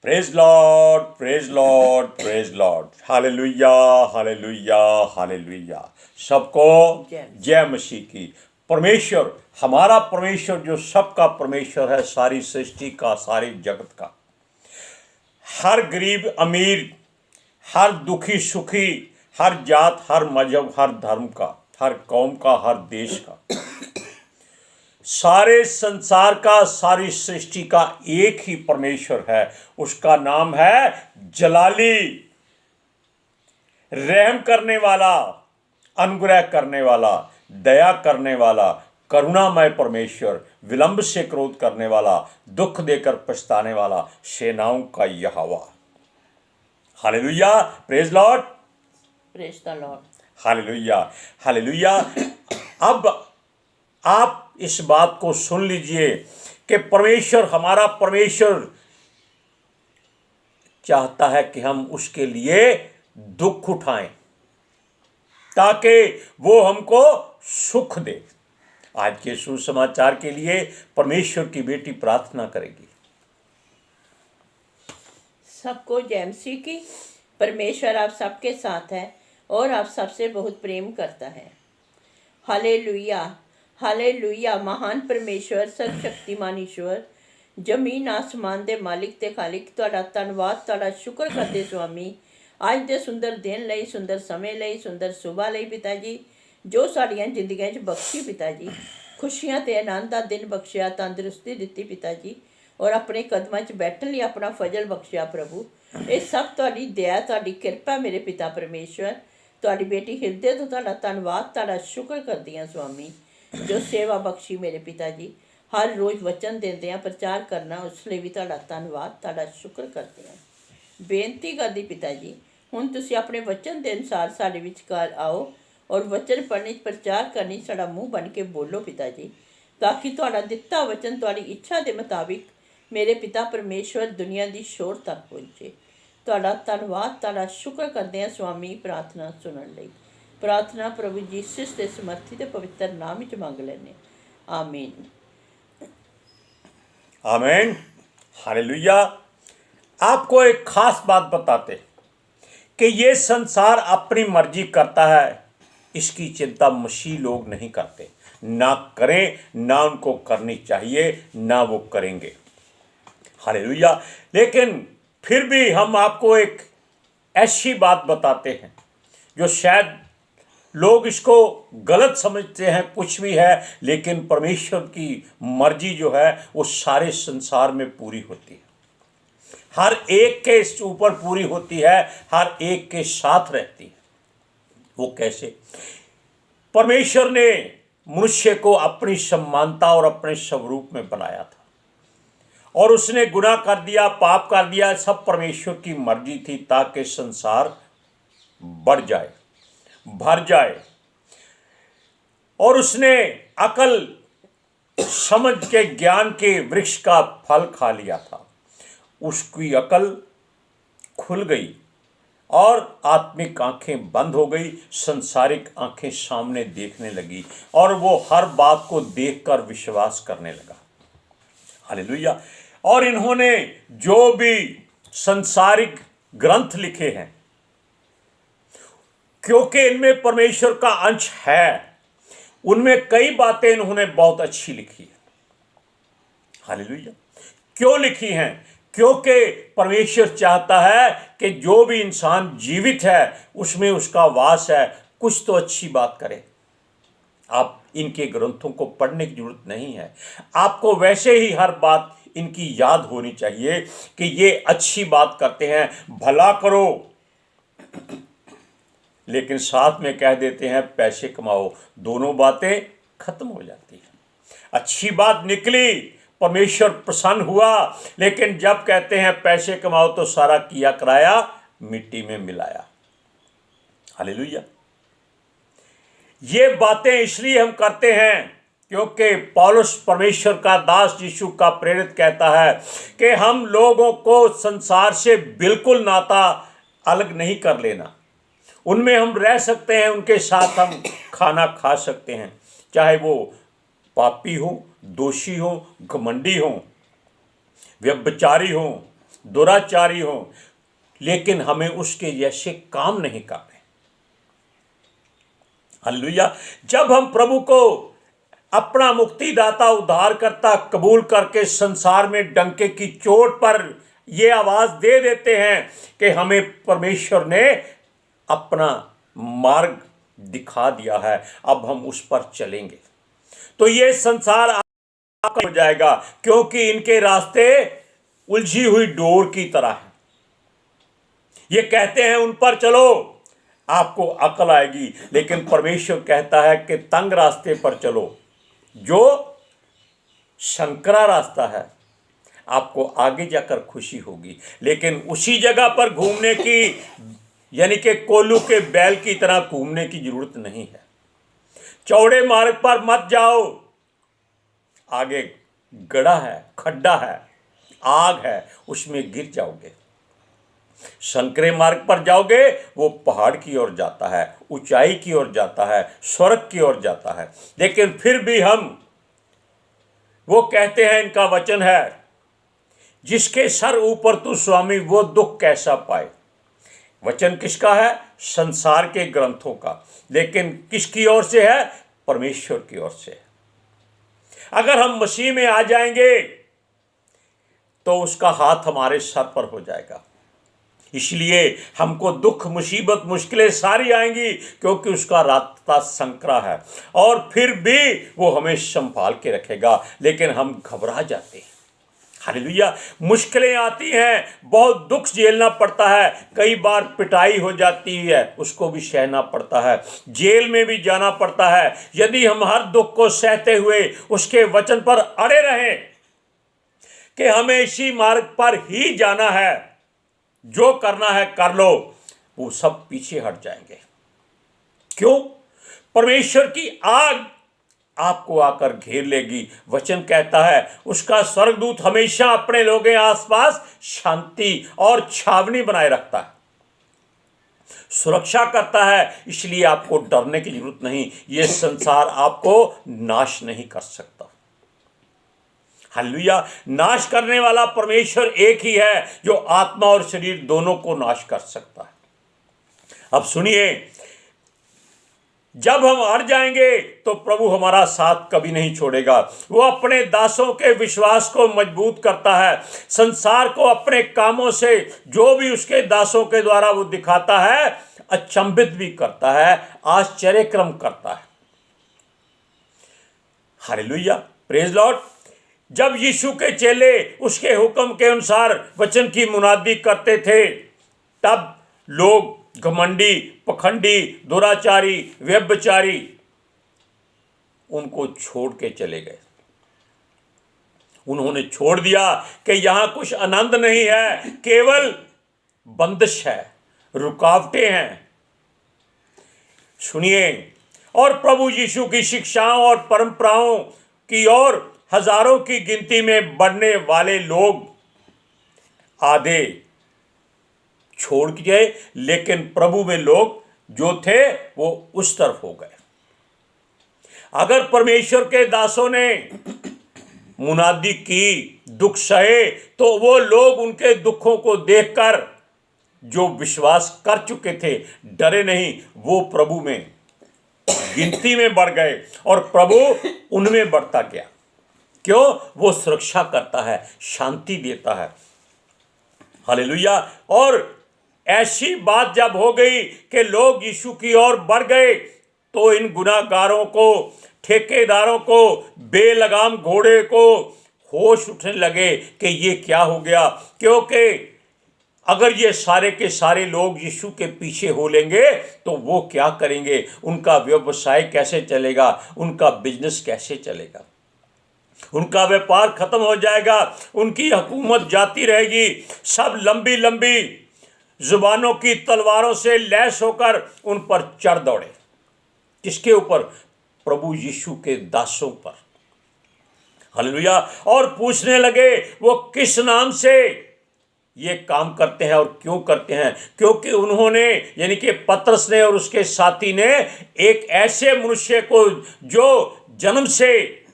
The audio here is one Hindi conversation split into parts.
Praise lord, praise lord, praise Lord. Hallelujah, hallelujah, hallelujah. सबको जय मसीह की। परमेश्वर, हमारा परमेश्वर जो सबका परमेश्वर है, सारी सृष्टि का, सारी जगत का, हर गरीब अमीर, हर दुखी सुखी, हर जात, हर मजहब, हर धर्म का, हर कौम का, हर देश का, सारे संसार का, सारी सृष्टि का एक ही परमेश्वर है। उसका नाम है जलाली, रहम करने वाला, अनुग्रह करने वाला, दया करने वाला, करुणामय परमेश्वर, विलंब से क्रोध करने वाला, दुख देकर पछताने वाला, सेनाओं का यहोवा। Hallelujah, praise lord, praise the lord, hallelujah, hallelujah. अब आप इस बात को सुन लीजिए कि परमेश्वर, हमारा परमेश्वर चाहता है कि हम उसके लिए दुख उठाएं ताकि वो हमको सुख दे। आज के सुसमाचार के लिए परमेश्वर की बेटी प्रार्थना करेगी। सबको जय मसीह की। परमेश्वर आप सबके साथ है और आप सबसे बहुत प्रेम करता है। Hallelujah, hallelujah. महान परमेश्वर, सर्वशक्तिमान ईश्वर, जमीन आसमान दे मालिक ते खालिक, तुहाडा धन्नवाद, तुहाडा शुक्र करते स्वामी, अज दे सुंदर दिन लई, सुंदर समय लई, सुंदर सुबह लई पिता जी, जो साड़ियां जिंदगियां च बख्शी पिता जी, खुशियां ते आनंद दा दिन बख्शिया, तंदुरुस्ती दित्ती पिता जी, और अपने कदमां च बैठन लई अपना फजल बख्शिया प्रभु। ये सब तुहाडी दया, तुहाडी किरपा मेरे पिता परमेश्वर। तुहाडी बेटी हिरदे तो तुहाडा धन्नवाद, तुहाडा शुक्र करदी हां स्वामी, जो सेवा बख्शी मेरे पिता जी। हर रोज़ वचन देंदे हैं, प्रचार करना, उसलिए भी तुहाडा धन्नवाद, तुहाडा शुक्र करते हैं। बेनती करदी पिता जी, हुण तुसीं अपने वचन के अनुसार साडे विचकार आओ और वचन पढ़ने, प्रचार करने, साडा मूँह बन के बोलो पिता जी, ताकि तुहाडा दिता वचन तुहाडी इच्छा के मुताबिक मेरे पिता परमेश्वर दुनिया की छोर तक पहुँचे। तुहाडा धन्नवाद, तुहाडा शुक्र करते हैं स्वामी। प्रार्थना सुनने लई, प्रार्थना प्रभु जीसस के समर्थी ते पवित्र नाम विच मंग लैने, आमीन, आमीन, हालेलुया। आपको एक खास बात बताते कि ये संसार अपनी मर्जी करता है, इसकी चिंता मसीह लोग नहीं करते। ना करें, ना उनको करनी चाहिए, ना वो करेंगे। हालेलुया। लेकिन फिर भी हम आपको एक ऐसी बात बताते हैं जो शायद लोग इसको गलत समझते हैं, कुछ भी है, लेकिन परमेश्वर की मर्जी जो है वो सारे संसार में पूरी होती है, हर एक के ऊपर पूरी होती है, हर एक के साथ रहती है। वो कैसे? परमेश्वर ने मनुष्य को अपनी समानता और अपने स्वरूप में बनाया था, और उसने गुनाह कर दिया, पाप कर दिया। सब परमेश्वर की मर्जी थी ताकि संसार बढ़ जाए, भर जाए, और उसने अकल समझ के ज्ञान के वृक्ष का फल खा लिया था। उसकी अकल खुल गई और आत्मिक आंखें बंद हो गई, संसारिक आंखें सामने देखने लगी, और वो हर बात को देखकर विश्वास करने लगा। हालेलुया। और इन्होंने जो भी संसारिक ग्रंथ लिखे हैं, क्योंकि इनमें परमेश्वर का अंश है, उनमें कई बातें इन्होंने बहुत अच्छी लिखी है। हालेलुया। क्यों लिखी हैं? क्योंकि परमेश्वर चाहता है कि जो भी इंसान जीवित है उसमें उसका वास है, कुछ तो अच्छी बात करे। आप इनके ग्रंथों को पढ़ने की जरूरत नहीं है, आपको वैसे ही हर बात इनकी याद होनी चाहिए कि ये अच्छी बात करते हैं, भला करो, लेकिन साथ में कह देते हैं पैसे कमाओ। दोनों बातें खत्म हो जाती हैं। अच्छी बात निकली, परमेश्वर प्रसन्न हुआ, लेकिन जब कहते हैं पैसे कमाओ तो सारा किया कराया मिट्टी में मिलाया। हालेलुया। ये बातें इसलिए हम करते हैं क्योंकि पौलुस, परमेश्वर का दास, यीशु का प्रेरित, कहता है कि हम लोगों को संसार से बिल्कुल नाता अलग नहीं कर लेना। उनमें हम रह सकते हैं, उनके साथ हम खाना खा सकते हैं, चाहे वो पापी हो, दोषी हो, घमंडी हो, व्यभिचारी हो, दुराचारी हों, लेकिन हमें उसके जैसे काम नहीं करने। हालेलुया। जब हम प्रभु को अपना मुक्तिदाता उद्धारकर्ता कबूल करके संसार में डंके की चोट पर यह आवाज दे देते हैं कि हमें परमेश्वर ने अपना मार्ग दिखा दिया है, अब हम उस पर चलेंगे, तो ये संसार आपका हो जाएगा, क्योंकि इनके रास्ते उलझी हुई डोर की तरह है। ये कहते हैं उन पर चलो, आपको अकल आएगी, लेकिन परमेश्वर कहता है कि तंग रास्ते पर चलो, जो संकरा रास्ता है, आपको आगे जाकर खुशी होगी। लेकिन उसी जगह पर घूमने की, यानी कि कोल्लू के बैल की तरह घूमने की जरूरत नहीं है। चौड़े मार्ग पर मत जाओ, आगे गड़ा है, खड्डा है, आग है, उसमें गिर जाओगे। संकरे मार्ग पर जाओगे, वो पहाड़ की ओर जाता है, ऊंचाई की ओर जाता है, स्वर्ग की ओर जाता है। लेकिन फिर भी वो कहते हैं, इनका वचन है, जिसके सर ऊपर तू स्वामी, वो दुख कैसा पाए। वचन किसका है? संसार के ग्रंथों का, लेकिन किसकी ओर से है? परमेश्वर की ओर से। अगर हम मसीह में आ जाएंगे तो उसका हाथ हमारे सर पर हो जाएगा। इसलिए हमको दुख, मुसीबत, मुश्किलें सारी आएंगी, क्योंकि उसका रास्ता संकरा है, और फिर भी वो हमें संभाल के रखेगा। लेकिन हम घबरा जाते हैं। हालेलुया। मुश्किलें आती हैं, बहुत दुख झेलना पड़ता है, कई बार पिटाई हो जाती है, उसको भी सहना पड़ता है, जेल में भी जाना पड़ता है। यदि हम हर दुख को सहते हुए उसके वचन पर अड़े रहें कि हमें इसी मार्ग पर ही जाना है, जो करना है कर लो, वो सब पीछे हट जाएंगे। क्यों? परमेश्वर की आग आपको आकर घेर लेगी। वचन कहता है, उसका स्वर्गदूत हमेशा अपने लोगों के आसपास शांति और छावनी बनाए रखता है, सुरक्षा करता है। इसलिए आपको डरने की जरूरत नहीं। यह संसार आपको नाश नहीं कर सकता। हालेलुया। नाश करने वाला परमेश्वर एक ही है, जो आत्मा और शरीर दोनों को नाश कर सकता है। अब सुनिए, जब हम अड़ जाएंगे तो प्रभु हमारा साथ कभी नहीं छोड़ेगा। वो अपने दासों के विश्वास को मजबूत करता है। संसार को अपने कामों से, जो भी उसके दासों के द्वारा वो दिखाता है, अचंभित भी करता है, आश्चर्यक्रम करता है। Hallelujah, praise Lord. जब यीशु के चेले उसके हुक्म के अनुसार वचन की मुनादी करते थे, तब लोग घमंडी, पखंडी, दुराचारी, व्यभिचारी उनको छोड़ के चले गए। उन्होंने छोड़ दिया कि यहां कुछ आनंद नहीं है, केवल बंदिश है, रुकावटें हैं। सुनिए, और प्रभु यीशु की शिक्षाओं और परंपराओं की ओर हजारों की गिनती में बढ़ने वाले लोग आधे छोड़ गए, लेकिन प्रभु में लोग जो थे वो उस तरफ हो गए। अगर परमेश्वर के दासों ने मुनादी की, दुख सहे, तो वो लोग उनके दुखों को देखकर जो विश्वास कर चुके थे, डरे नहीं, वो प्रभु में गिनती में बढ़ गए, और प्रभु उनमें बढ़ता गया। क्यों? वो सुरक्षा करता है, शांति देता है। हालेलुया। और ऐसी बात जब हो गई कि लोग यीशु की ओर बढ़ गए, तो इन गुनाहगारों को, ठेकेदारों को, बेलगाम घोड़े को होश उठने लगे कि ये क्या हो गया। क्योंकि अगर ये सारे के सारे लोग यीशु के पीछे हो लेंगे तो वो क्या करेंगे, उनका व्यवसाय कैसे चलेगा, उनका बिजनेस कैसे चलेगा, उनका व्यापार खत्म हो जाएगा, उनकी हुकूमत जाती रहेगी। सब लंबी लंबी जुबानों की तलवारों से लैस होकर उन पर चढ़ दौड़े। किसके ऊपर? प्रभु यीशु के दासों पर। हालेलुया। और पूछने लगे वो किस नाम से ये काम करते हैं और क्यों करते हैं। क्योंकि उन्होंने, यानी कि पतरस ने और उसके साथी ने, एक ऐसे मनुष्य को जो जन्म से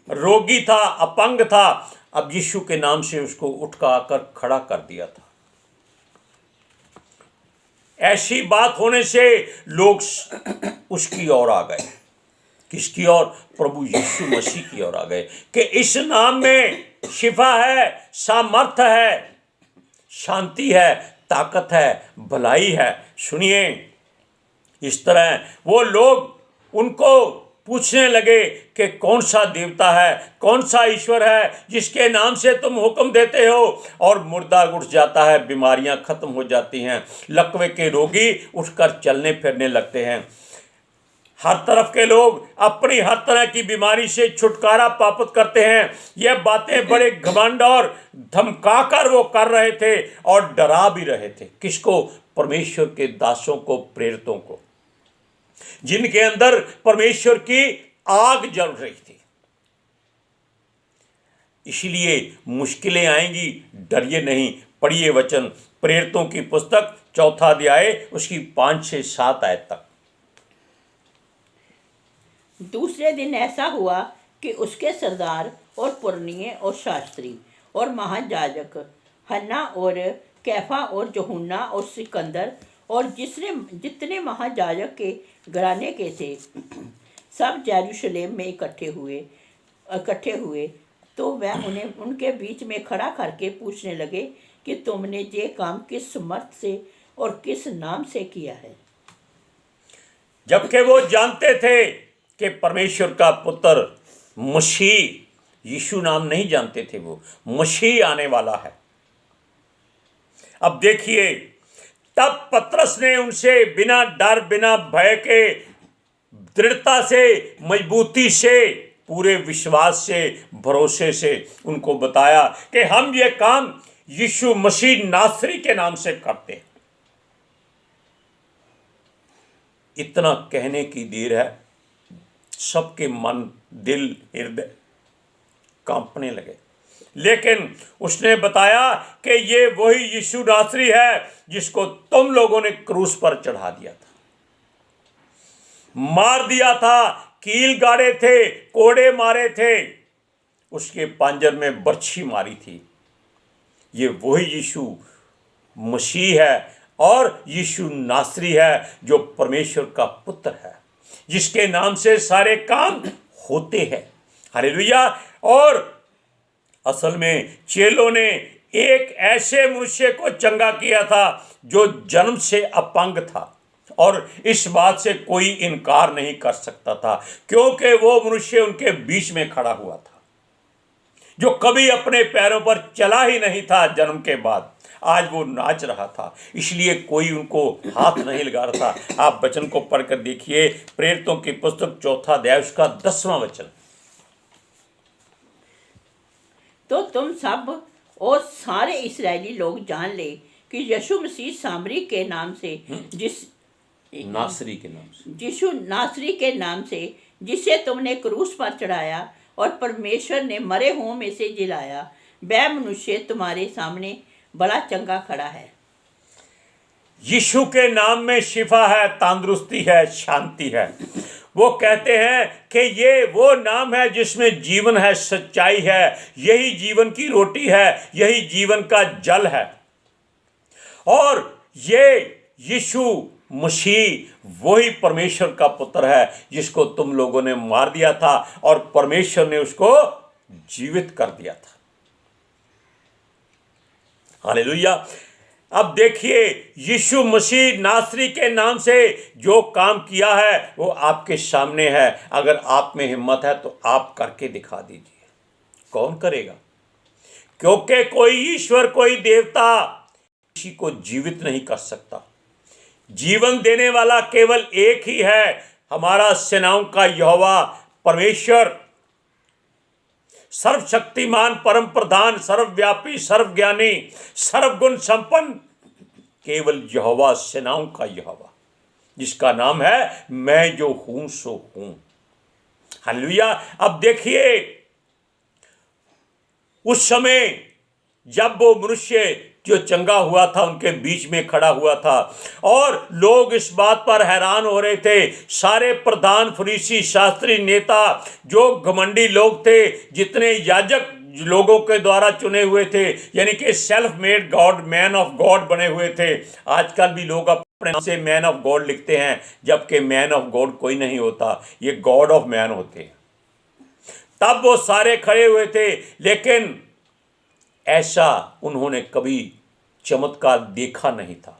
रोगी था, अपंग था, अब यीशु के नाम से उसको उठा कर खड़ा कर दिया था। ऐसी बात होने से लोग उसकी ओर आ गए। किसकी ओर? प्रभु यीशु मसीह की ओर आ गए कि इस नाम में शिफा है, सामर्थ्य है, शांति है, ताकत है, भलाई है। सुनिए, इस तरह वो लोग उनको पूछने लगे कि कौन सा देवता है, कौन सा ईश्वर है जिसके नाम से तुम हुक्म देते हो और मुर्दा उठ जाता है, बीमारियां खत्म हो जाती हैं, लकवे के रोगी उठकर चलने फिरने लगते हैं। हर तरफ के लोग अपनी हर तरह की बीमारी से छुटकारा प्राप्त करते हैं। यह बातें बड़े घमंड और धमकाकर वो कर रहे थे और डरा भी रहे थे। किसको? परमेश्वर के दासों को, प्रेरितों को, जिनके अंदर परमेश्वर की आग जल रही थी। इसलिए मुश्किलें आएंगी, डरिए नहीं। पढ़िए वचन, प्रेरितों की पुस्तक 4 अध्याय उसकी 5 से 7 आयत तक। दूसरे दिन ऐसा हुआ कि उसके सरदार और पुरनिये और शास्त्री और महायाजक हन्ना और कैफा और यूहन्ना और सिकंदर और जितने महायाजक के घराने के थे सब यरूशलेम में इकट्ठे हुए। तो वह उन्हें उनके बीच में खड़ा करके पूछने लगे कि तुमने ये काम किस समर्थ से और किस नाम से किया है। जबकि वो जानते थे कि परमेश्वर का पुत्र मसीह, यीशु नाम नहीं जानते थे, वो मसीह आने वाला है। अब देखिए, तब पतरस ने उनसे बिना डर, बिना भय के, दृढ़ता से, मजबूती से, पूरे विश्वास से, भरोसे से उनको बताया कि हम ये काम यीशु मसीह नासरी के नाम से करते हैं। इतना कहने की देर है, सबके मन, दिल, हृदय कांपने लगे। लेकिन उसने बताया कि ये वही यीशु नासरी है जिसको तुम लोगों ने क्रूस पर चढ़ा दिया था, मार दिया था, कील गाड़े थे, कोड़े मारे थे, उसके पांजर में बर्छी मारी थी। ये वही यीशु मसीह है और यीशु नासरी है जो परमेश्वर का पुत्र है, जिसके नाम से सारे काम होते हैं। हालेलुया। और असल में चेलों ने एक ऐसे मनुष्य को चंगा किया था जो जन्म से अपंग था और इस बात से कोई इनकार नहीं कर सकता था, क्योंकि वो मनुष्य उनके बीच में खड़ा हुआ था जो कभी अपने पैरों पर चला ही नहीं था जन्म के बाद। आज वो नाच रहा था, इसलिए कोई उनको हाथ नहीं लगा रहा था। आप वचन को पढ़कर देखिए, प्रेरितों की पुस्तक 4 अध्याय उसका 10वां वचन। तो तुम सब और सारे इस्राएली लोग जान ले कि यीशु मसीह सामरी के नाम से नासरी के नाम से, यीशु नासरी के नाम से, जिसे तुमने क्रूस पर चढ़ाया और परमेश्वर ने मरे हुओं में से जिलाया, वह मनुष्य तुम्हारे सामने बड़ा चंगा खड़ा है। यीशु के नाम में शिफा है, तंदुरुस्ती है, शांति है। वो कहते हैं कि ये वो नाम है जिसमें जीवन है, सच्चाई है, यही जीवन की रोटी है, यही जीवन का जल है। और ये यीशु मसीह वही परमेश्वर का पुत्र है जिसको तुम लोगों ने मार दिया था और परमेश्वर ने उसको जीवित कर दिया था। हालेलुया। अब देखिए, यीशु मसीह नासरी के नाम से जो काम किया है वो आपके सामने है। अगर आप में हिम्मत है तो आप करके दिखा दीजिए। कौन करेगा? क्योंकि कोई ईश्वर, कोई देवता किसी को जीवित नहीं कर सकता। जीवन देने वाला केवल एक ही है, हमारा सेनाओं का यहोवा परमेश्वर, सर्वशक्तिमान, परम प्रधान, सर्वव्यापी, सर्वज्ञानी, सर्वगुण संपन्न, केवल यहोवा, सेनाओं का यहोवा, जिसका नाम है मैं जो हूं सो हूं। हालेलुया। अब देखिए, उस समय जब वो मनुष्य जो चंगा हुआ था उनके बीच में खड़ा हुआ था और लोग इस बात पर हैरान हो रहे थे, सारे प्रधान, फरीसी, शास्त्री, नेता, जो घमंडी लोग थे, जितने याजक लोगों के द्वारा चुने हुए थे, यानी कि self made God, man of God बने हुए थे। आजकल भी लोग अपने नाम से मैन ऑफ गॉड लिखते हैं, जबकि मैन ऑफ गॉड कोई नहीं होता, ये गॉड ऑफ मैन होते हैं। तब वो सारे खड़े हुए थे, लेकिन ऐसा उन्होंने कभी चमत्कार देखा नहीं था।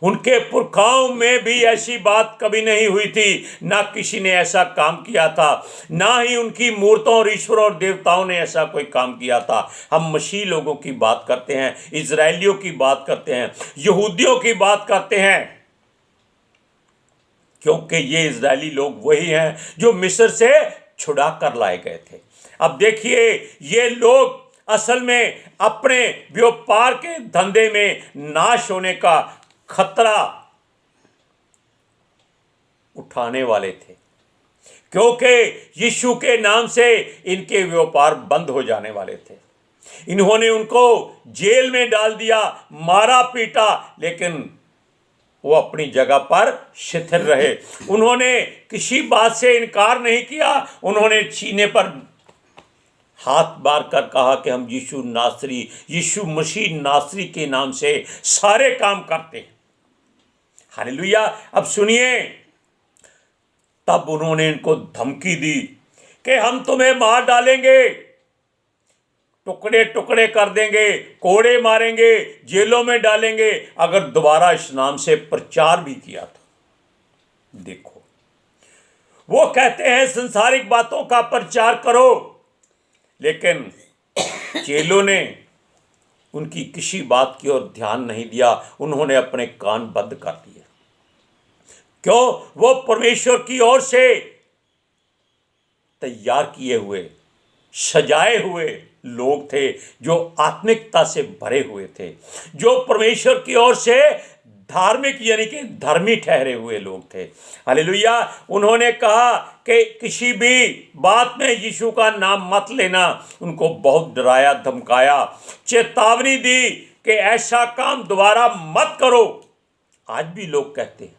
उनके पुरखाओं में भी ऐसी बात कभी नहीं हुई थी, ना किसी ने ऐसा काम किया था, ना ही उनकी मूर्तों और ईश्वर और देवताओं ने ऐसा कोई काम किया था। हम मसीह लोगों की बात करते हैं, इजराइलियों की बात करते हैं, यहूदियों की बात करते हैं, क्योंकि ये इजरायली लोग वही हैं जो मिस्र से छुड़ा कर लाए गए थे। अब देखिए, ये लोग असल में अपने व्यापार के धंधे में नाश होने का खतरा उठाने वाले थे, क्योंकि यीशु के नाम से इनके व्यापार बंद हो जाने वाले थे। इन्होंने उनको जेल में डाल दिया, मारा पीटा, लेकिन वो अपनी जगह पर शिथिल रहे। उन्होंने किसी बात से इनकार नहीं किया। उन्होंने सीने पर हाथ मार कर कहा कि हम यीशु मसीह नासरी के नाम से सारे काम करते हैं। हालेलुया। अब सुनिए, तब उन्होंने इनको धमकी दी कि हम तुम्हें मार डालेंगे, टुकड़े टुकड़े कर देंगे, कोड़े मारेंगे, जेलों में डालेंगे अगर दोबारा इस नाम से प्रचार भी किया तो। देखो, वो कहते हैं संसारिक बातों का प्रचार करो, लेकिन चेलों ने उनकी किसी बात की ओर ध्यान नहीं दिया। उन्होंने अपने कान बंद कर दिए। क्यों? वो परमेश्वर की ओर से तैयार किए हुए, सजाए हुए लोग थे, जो आत्मिकता से भरे हुए थे, जो परमेश्वर की ओर से धार्मिक यानी कि धर्मी ठहरे हुए लोग थे। हालेलुया। उन्होंने कहा कि किसी भी बात में यीशु का नाम मत लेना। उनको बहुत डराया, धमकाया, चेतावनी दी कि ऐसा काम दोबारा मत करो। आज भी लोग कहते हैं।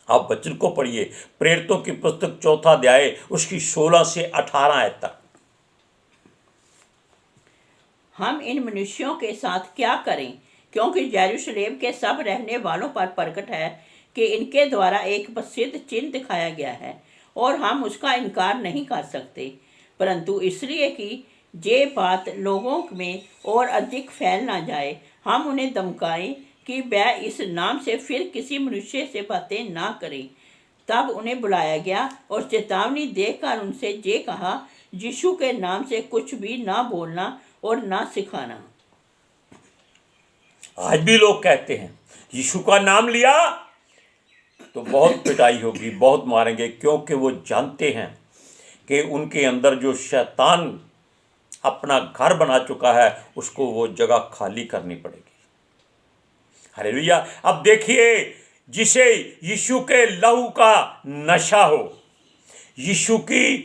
आप वचन को पढ़िए, प्रेरितों की पुस्तक 4 अध्याय उसकी 16 से 18 आयत तक। हम इन मनुष्यों के साथ क्या करें, क्योंकि यरूशलेम के सब रहने वालों पर प्रकट है कि इनके द्वारा एक प्रसिद्ध चिन्ह दिखाया गया है और हम उसका इनकार नहीं कर सकते, परंतु इसलिए कि ये बात लोगों में और अधिक फैल ना जाए, हम उन्हें धमकाएं कि वह इस नाम से फिर किसी मनुष्य से बातें ना करें। तब उन्हें बुलाया गया और चेतावनी देकर उनसे ये कहा, यीशु के नाम से कुछ भी ना बोलना और ना सिखाना। आज भी लोग कहते हैं यीशु का नाम लिया तो बहुत पिटाई होगी, बहुत मारेंगे, क्योंकि वो जानते हैं कि उनके अंदर जो शैतान अपना घर बना चुका है उसको वो जगह खाली करनी पड़ेगी। हालेलुया। अब देखिए, जिसे यीशु के लहू का नशा हो, यीशु की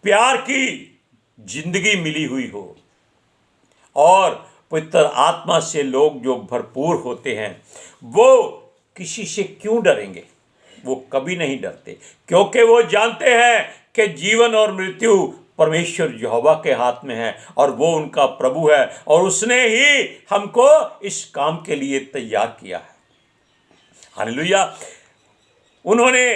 प्यार की जिंदगी मिली हुई हो और पवित्र आत्मा से लोग जो भरपूर होते हैं, वो किसी से क्यों डरेंगे? वो कभी नहीं डरते, क्योंकि वो जानते हैं कि जीवन और मृत्यु परमेश्वर यहोवा के हाथ में है और वो उनका प्रभु है और उसने ही हमको इस काम के लिए तैयार किया है। हालेलुया। उन्होंने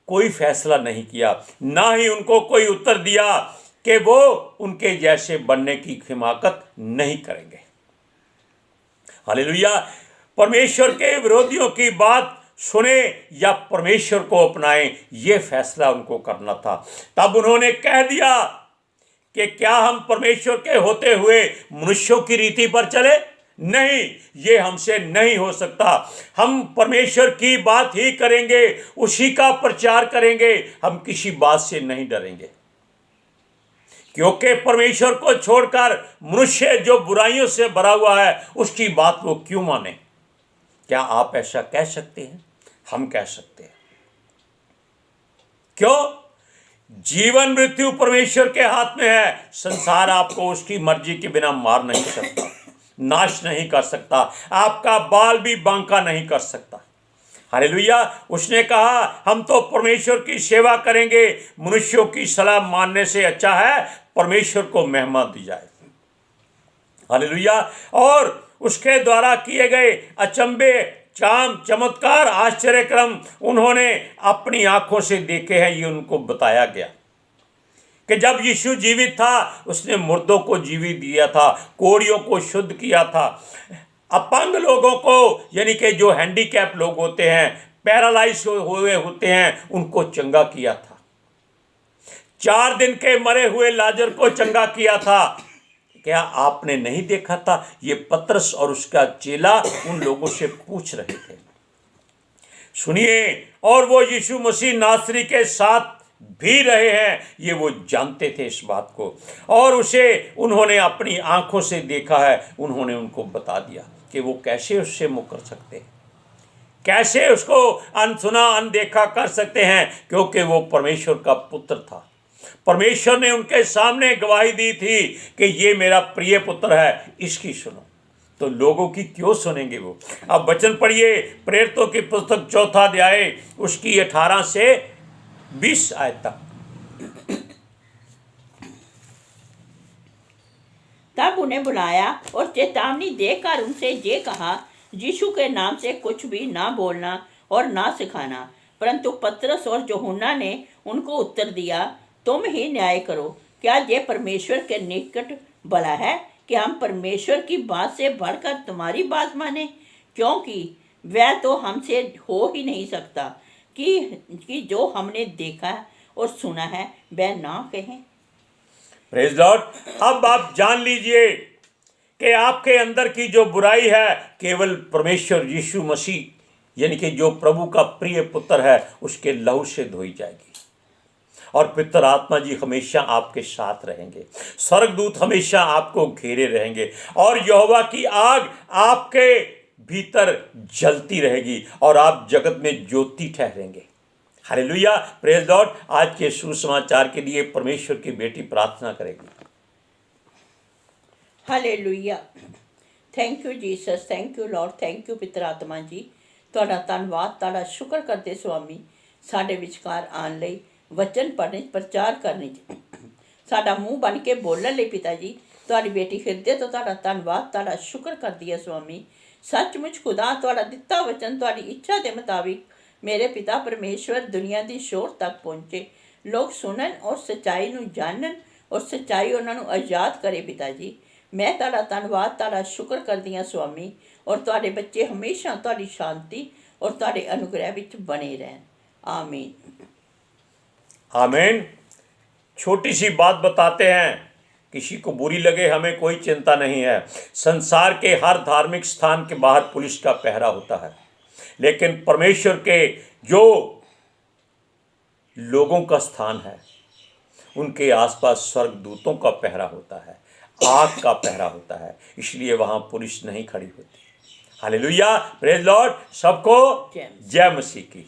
कोई फैसला नहीं किया, ना ही उनको कोई उत्तर दिया कि वो उनके जैसे बनने की हिमाकत नहीं करेंगे। हालेलुया। परमेश्वर के विरोधियों की बात सुने या परमेश्वर को अपनाएं, ये फैसला उनको करना था। तब उन्होंने कह दिया कि क्या हम परमेश्वर के होते हुए मनुष्यों की रीति पर चले? नहीं, ये हमसे नहीं हो सकता। हम परमेश्वर की बात ही करेंगे, उसी का प्रचार करेंगे, हम किसी बात से नहीं डरेंगे, क्योंकि परमेश्वर को छोड़कर मनुष्य जो बुराइयों से भरा हुआ है उसकी बात वो क्यों माने? क्या आप ऐसा कह सकते हैं? हम कह सकते हैं। क्यों? जीवन मृत्यु परमेश्वर के हाथ में है। संसार आपको उसकी मर्जी के बिना मार नहीं सकता, नाश नहीं कर सकता, आपका बाल भी बांका नहीं कर सकता। हालेलुया। उसने कहा हम तो परमेश्वर की सेवा करेंगे, मनुष्यों की सलाह मानने से अच्छा है परमेश्वर को महिमा दी जाए। हालेलुया। और उसके द्वारा किए गए अचंभे, चाम, चमत्कार, आश्चर्यक्रम उन्होंने अपनी आंखों से देखे हैं। ये उनको बताया गया कि जब यीशु जीवित था उसने मुर्दों को जीवित दिया था, कोढ़ियों को शुद्ध किया था, अपंग लोगों को यानी कि जो हैंडीकैप लोग होते हैं, पैरालाइज हुए होते हैं, उनको चंगा किया था। 4 दिन के मरे हुए लाजर को चंगा किया था। क्या आपने नहीं देखा था? ये पतरस और उसका चेला उन लोगों से पूछ रहे थे। सुनिए, और वो यीशु मसीह नासरी के साथ भी रहे हैं, ये वो जानते थे इस बात को, और उसे उन्होंने अपनी आंखों से देखा है। उन्होंने उनको बता दिया कि वो कैसे उससे मुकर सकते हैं, कैसे उसको अनसुना अनदेखा कर सकते हैं, क्योंकि वो परमेश्वर का पुत्र था। परमेश्वर ने उनके सामने गवाही दी थी कि ये मेरा प्रिय पुत्र है, इसकी सुनो। तो लोगों की क्यों सुनेंगे वो? अब वचन पढ़िए, प्रेरितों की पुस्तक 4 अध्याय उसकी 18 से 20 आयत तक। तब उन्हें बुलाया और चेतावनी देकर उनसे ये कहा, यीशु के नाम से कुछ भी ना बोलना और ना सिखाना। परंतु पतरस और यूहन्ना ने उनको उत्तर दिया, तुम ही न्याय करो। क्या ये परमेश्वर के निकट भला है कि हम परमेश्वर की बात से बढ़कर तुम्हारी बात माने? क्योंकि वह तो हमसे हो ही नहीं सकता कि जो हमने देखा और सुना है वह ना कहें। Praise Lord. अब आप जान लीजिए कि आपके अंदर की जो बुराई है, केवल परमेश्वर यीशु मसीह यानी कि जो प्रभु का प्रिय पुत्र है, उसके लहू से धोई जाएगी। और पितर आत्मा जी हमेशा आपके साथ रहेंगे, स्वर्गदूत हमेशा आपको घेरे रहेंगे, और यहोवा की आग आपके भीतर जलती रहेगी, और आप जगत में ज्योति ठहरेंगे। Hallelujah, praise Lord. आज के सुसमाचार के लिए परमेश्वर की बेटी प्रार्थना करेगी। Hallelujah, thank you Jesus, thank you Lord, thank you पितर आत्मा जी। ਤੁਹਾਡਾ ਧੰਨਵਾਦ, ਤੁਹਾਡਾ ਸ਼ੁਕਰ ਕਰਦੇ ਸੁਆਮੀ, ਸਾਡੇ ਵਿਚਕਾਰ ਆਉਣ ਲਈ, ਵਚਨ ਪੜ੍ਹਨ 'ਚ, ਪ੍ਰਚਾਰ ਕਰਨ 'ਚ, ਸਾਡਾ ਮੂੰਹ ਬਣ ਕੇ ਬੋਲਣ ਲਈ ਪਿਤਾ ਜੀ। ਤੁਹਾਡੀ ਬੇਟੀ ਹਿਰਦੇ ਤੋਂ ਤੁਹਾਡਾ ਧੰਨਵਾਦ, ਤੁਹਾਡਾ ਸ਼ੁਕਰ ਕਰਦੀ ਹੈ ਸੁਆਮੀ। ਸੱਚਮੁੱਚ ਖੁਦਾ ਤੁਹਾਡਾ ਦਿੱਤਾ ਵਚਨ ਤੁਹਾਡੀ ਇੱਛਾ ਦੇ ਮੁਤਾबिक ਮੇਰੇ ਪਿਤਾ ਪਰਮੇਸ਼ਵਰ ਦੁਨੀਆ ਦੀ ਸ਼ੋਰ ਤੱਕ ਪਹੁੰਚੇ, ਲੋਕ ਸੁਣਨ ਔਰ ਸੱਚਾਈ ਨੂੰ ਜਾਣਨ, ਔਰ ਸੱਚਾਈ ਉਹਨਾਂ ਨੂੰ ਆਜ਼ਾਦ ਕਰੇ ਪਿਤਾ ਜੀ। ਮੈਂ ਤੁਹਾਡਾ ਧੰਨਵਾਦ, ਤੁਹਾਡਾ ਸ਼ੁਕਰ ਕਰਦੀ ਹਾਂ ਸੁਆਮੀ, और ਤੁਹਾਡੇ ਬੱਚੇ हमेशा ਤੁਹਾਡੀ शांति और ਤੁਹਾਡੇ अनुग्रह ਵਿੱਚ बने रहन। आमीन, आमीन। छोटी सी बात बताते हैं, किसी को बुरी लगे हमें कोई चिंता नहीं है। संसार के हर धार्मिक स्थान के बाहर पुलिस का पहरा होता है, लेकिन परमेश्वर के जो लोगों का स्थान है, उनके आसपास स्वर्गदूतों का पहरा होता है, आग का पहरा होता है, इसलिए वहाँ पुलिस नहीं खड़ी होती। Hallelujah, praise Lord. सबको जय मसीह की।